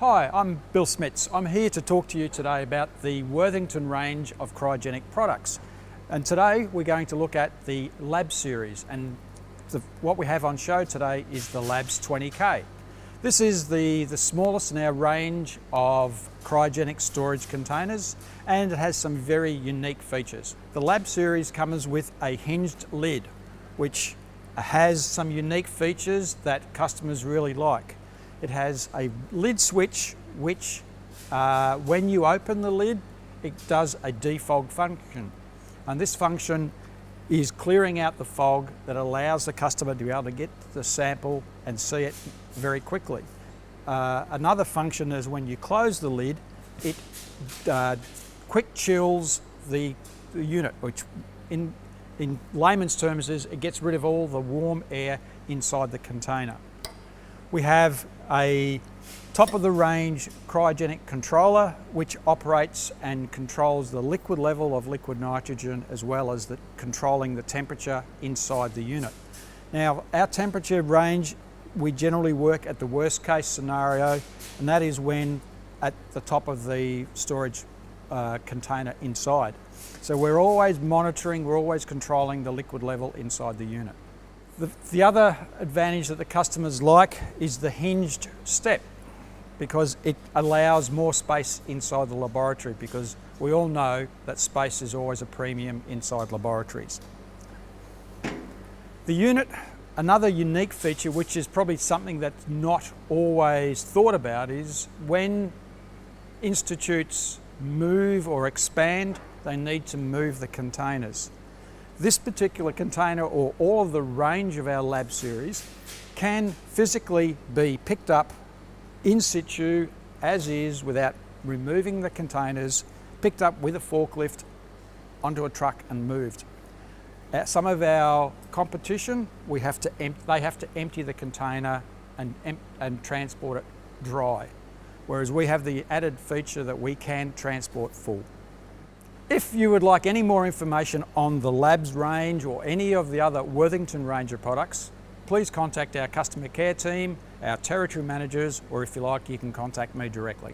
Hi, I'm Bill Smits. I'm here to talk to you today about the Worthington range of cryogenic products. And today we're going to look at the Lab series, and what we have on show today is the Labs 20K. This is the smallest in our range of cryogenic storage containers, and it has some very unique features. The Lab series comes with a hinged lid, which has some unique features that customers really like. It has a lid switch which, when you open the lid, it does a defog function. And this function is clearing out the fog that allows the customer to be able to get the sample and see it very quickly. Another function is when you close the lid, it quick chills the unit, which in layman's terms is it gets rid of all the warm air inside the container. We have a top-of-the-range cryogenic controller which operates and controls the liquid level of liquid nitrogen as well as controlling the temperature inside the unit. Now, our temperature range, we generally work at the worst case scenario, and that is when at the top of the storage container inside. So we're always monitoring, we're always controlling the liquid level inside the unit. The other advantage that the customers like is the hinged step, because it allows more space inside the laboratory, because we all know that space is always a premium inside laboratories. The unit, another unique feature, which is probably something that's not always thought about, is when institutes move or expand, they need to move the containers. This particular container, or all of the range of our Lab series, can physically be picked up in situ as is without removing the containers, picked up with a forklift onto a truck and moved. At some of our competition, they have to empty the container and transport it dry, whereas we have the added feature that we can transport full. If you would like any more information on the Labs range or any of the other Worthington range of products, please contact our customer care team, our territory managers, or if you like, you can contact me directly.